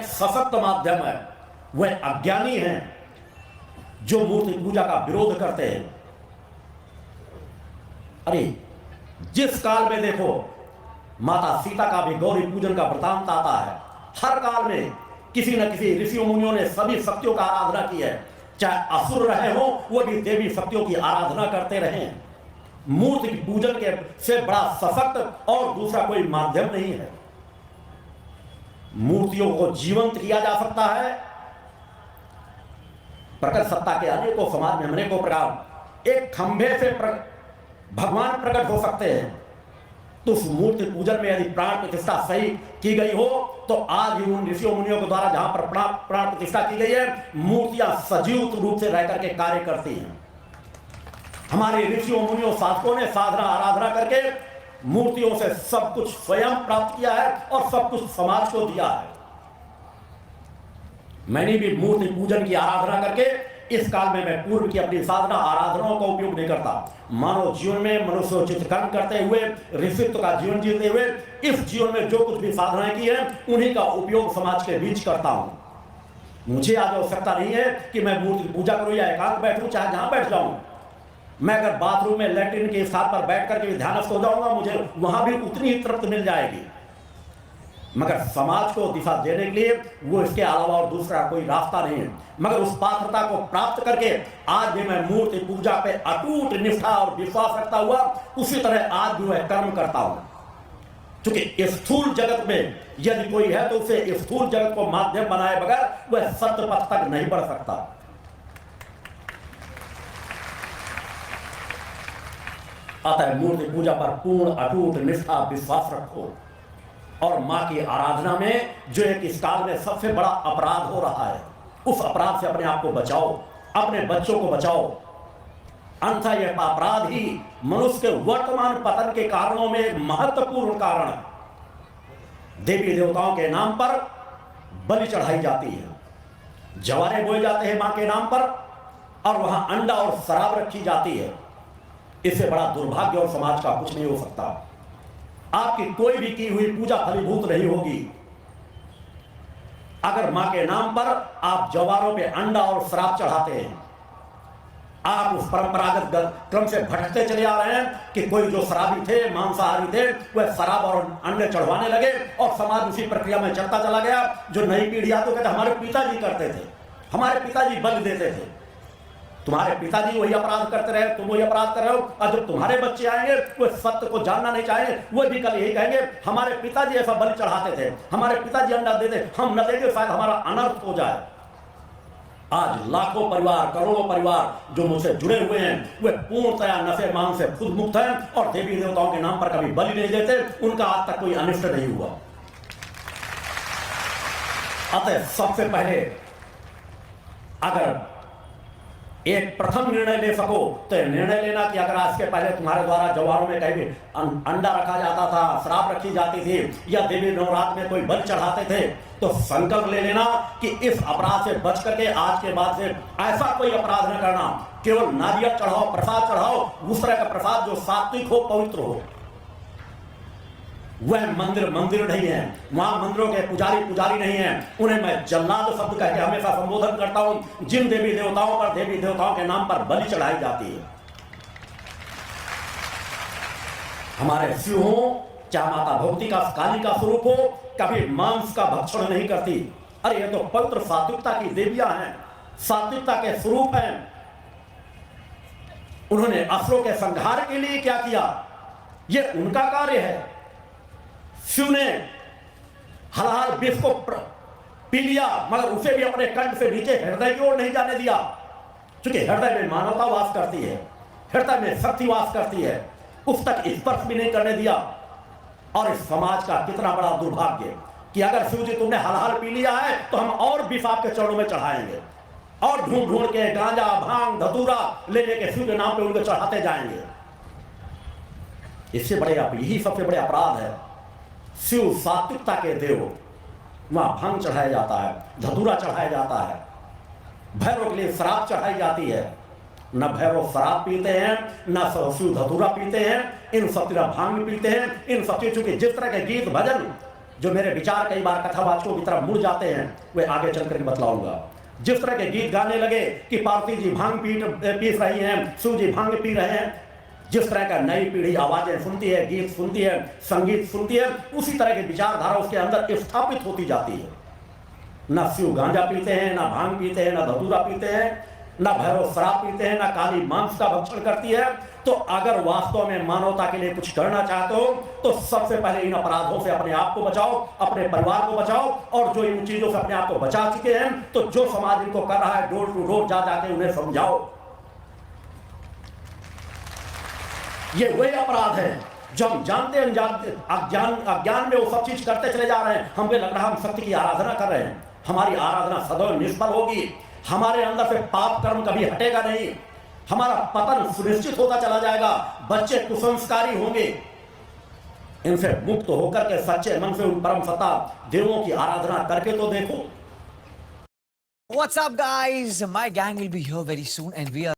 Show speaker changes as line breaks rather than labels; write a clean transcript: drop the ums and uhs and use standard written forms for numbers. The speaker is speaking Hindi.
एक सशक्त माध्यम है। वह अज्ञानी हैं जो मूर्ति पूजा का विरोध करते हैं। अरे जिस काल में देखो माता सीता का भी गौरी पूजन का वृतांत आता है। हर काल में किसी न किसी ऋषियों मुनियों ने सभी शक्तियों का आराधना की है। चाहे असुर रहे हो वो भी देवी शक्तियों की आराधना करते रहे। मूर्ति पूजन के से बड़ा सशक्त और दूसरा कोई माध्यम नहीं है। मूर्तियों को जीवंत किया जा सकता है। प्रकट सत्ता के अनेकों समाज में अनेकों प्रकार एक खंभे से भगवान प्रकट हो सकते हैं। तो उस मूर्ति पूजन में यदि प्राण प्रतिष्ठा सही की गई हो तो आज भी उन ऋषियों मुनियों के द्वारा जहां पर प्राण प्रतिष्ठा की गई है मूर्तियां सजीव रूप से रह करके कार्य करती हैं। हमारे ऋषियों मुनियों साधकों ने साधना आराधना करके मूर्तियों से सब कुछ स्वयं प्राप्त किया है और सब कुछ समाज को दिया है। मैंने भी मूर्ति पूजन की आराधना करके इस काल में मैं पूर्व की अपनी साधना आराधनाओं का उपयोग नहीं करता। मानव जीवन में मनुष्य चित्रकरण करते हुए ऋषित्व का जीवन जीते हुए इस जीवन में जो कुछ भी साधनाएं की है उन्हीं का उपयोग समाज के बीच करता हूं। मुझे आज आवश्यकता नहीं है कि मैं मूर्ति पूजा करूं या एकांत बैठूं, चाहे जहां बैठ जाऊं। मैं अगर बाथरूम में लैट्रिन के स्थान पर बैठ करके ध्यानस्थ हो जाऊंगा मुझे वहां भी उतनी ही तृप्ति मिल जाएगी। मगर समाज को दिशा देने के लिए वो इसके अलावा और दूसरा कोई रास्ता नहीं है। मगर उस पात्रता को प्राप्त करके आज भी मैं मूर्ति पूजा पे अटूट निष्ठा और विश्वास रखता हुआ उसी तरह आज भी वह कर्म करता हूं। क्योंकि स्थूल जगत में यदि कोई है तो उसे स्थूल जगत को माध्यम बनाए बगैर वह सत्य पथ तक नहीं बढ़ सकता। अतः मूर्ति पूजा पर पूर्ण अटूट निष्ठा विश्वास रखो। और मां की आराधना में जो एक इस काल में सबसे बड़ा अपराध हो रहा है उस अपराध से अपने आप को बचाओ, अपने बच्चों को बचाओ। अन्यथा यह अपराध ही मनुष्य के वर्तमान पतन के कारणों में एक महत्वपूर्ण कारण है। देवी देवताओं के नाम पर बलि चढ़ाई जाती है, जवारे बोए जाते हैं मां के नाम पर और वहां अंडा और शराब रखी जाती है। इससे बड़ा दुर्भाग्य और समाज का कुछ नहीं हो सकता। आपकी कोई भी की हुई पूजा फलीभूत नहीं होगी अगर मां के नाम पर आप जवारों पे अंडा और शराब चढ़ाते हैं। आप उस परंपरागत क्रम से भटकते चले आ रहे हैं कि कोई जो शराबी थे, मांसाहारी थे, वह शराब और अंडे चढ़वाने लगे और समाज उसी प्रक्रिया में चलता चला गया। जो नई पीढ़ी तो कहते हमारे पिताजी करते थे, हमारे पिताजी बलि देते थे। तुम्हारे पिताजी वही अपराध करते रहे, तुम वही अपराध कर रहे हो। और जब तुम्हारे बच्चे आएंगे वो सत्य को जानना नहीं चाहेंगे, वो भी कल यही कहेंगे हमारे पिताजी ऐसा बलि चढ़ाते थे, हमारे पिताजी अंडा देते, हम न देंगे शायद हमारा अनर्थ हो जाए। आज लाखों परिवार, करोड़ों परिवार जो मुझसे जुड़े हुए हैं वे पूर्णतया नशे मान से खुद मुक्त हैं और देवी देवताओं के नाम पर कभी बलि नहीं देते। उनका आज तक कोई अनिष्ट नहीं हुआ। अतः सबसे पहले अगर एक प्रथम निर्णय ले सको तो निर्णय लेना कि अगर आज के पहले तुम्हारे द्वारा जवारों में कहीं भी अंडा रखा जाता था, शराब रखी जाती थी या देवी नवरात्र में कोई बलि चढ़ाते थे तो संकल्प ले लेना कि इस अपराध से बच करके आज के बाद से ऐसा कोई अपराध न करना। केवल नारियल चढ़ाओ, प्रसाद चढ़ाओ, उस तरह का प्रसाद जो सात्विक हो, पवित्र हो। वह मंदिर नहीं है, वहां मंदिरों के पुजारी नहीं है। उन्हें मैं जल्लाद शब्द कह के हमेशा संबोधन करता हूं। जिन देवी देवताओं पर देवी देवताओं के नाम पर बलि चढ़ाई जाती है, हमारे शिव हो चाहे माता भगवती का काली का स्वरूप हो, कभी मांस का भक्षण नहीं करती। अरे ये तो पवित्र सात्विकता की देवियां हैं, सात्विकता के स्वरूप हैं। उन्होंने असुरों के संहार के लिए क्या किया, यह उनका कार्य है। शिव ने हलाहल विष को पी लिया मगर उसे भी अपने कंठ से नीचे हृदय की ओर नहीं जाने दिया, क्योंकि हृदय में मानवता वास करती है, हृदय में शक्ति वास करती है। उस तक स्पर्श भी नहीं करने दिया। और इस समाज का कितना बड़ा दुर्भाग्य कि अगर शिव जी तुमने हलाहल पी लिया है तो हम और विष आपके चरणों में चढ़ाएंगे और ढूंढ ढूंढ के गांजा, भांग, धतूरा ले लेके शिव के नाम पे उनको चढ़ाते जाएंगे। इससे बड़े यही सबसे बड़े अपराध है। शिव सात्विकता के देव, वहां भांग चढ़ाया जाता है, धतूरा चढ़ाया जाता है, भैरव के लिए शराब चढ़ाई जाती है। न भैरव शराब पीते हैं, न शिव धतूरा पीते हैं, इन सब तरह भांग पीते हैं। इन सब चीजों के जिस तरह के गीत भजन जो मेरे विचार कई बार कथावाचकों की तरफ मुड़ जाते हैं, वे आगे चल करके बतलाऊंगा। जिस तरह के गीत गाने लगे कि पार्वती जी भांग पीस रही हैं, शिव जी भांग पी रहे हैं, जिस तरह का नई पीढ़ी आवाजें सुनती है, गीत सुनती है, संगीत सुनती है, उसी तरह की विचारधारा उसके अंदर स्थापित होती जाती है। ना शिव गांजा पीते हैं, ना भांग पीते हैं, ना धतूरा पीते हैं, ना भैरव शराब पीते हैं, ना काली मांस का भक्षण करती है। तो अगर वास्तव में मानवता के लिए कुछ करना चाहते हो तो सबसे पहले इन अपराधों से अपने आप को बचाओ, अपने परिवार को बचाओ, और जो इन चीजों से अपने आप को बचा चुके हैं, तो जो समाज इनको कर रहा है डोर टू डोर जा जाके उन्हें समझाओ। ये वही अपराध है जो हम जानते अज्ञान में वो सब चीज करते चले जा रहे हैं। हमें लग रहा है हम सत्य की आराधना कर रहे हैं, हमारी आराधना सदैव निष्फल होगी, हमारे अंदर से पाप कर्म कभी हटेगा नहीं, हमारा पतन सुनिश्चित होता चला जाएगा, बच्चे कुसंस्कारी होंगे। इनसे मुक्त होकर के सच्चे मन से उन परम सत्ता देवों की आराधना करके तो देखो।
What's up, guys? My gang will be here very soon, and we are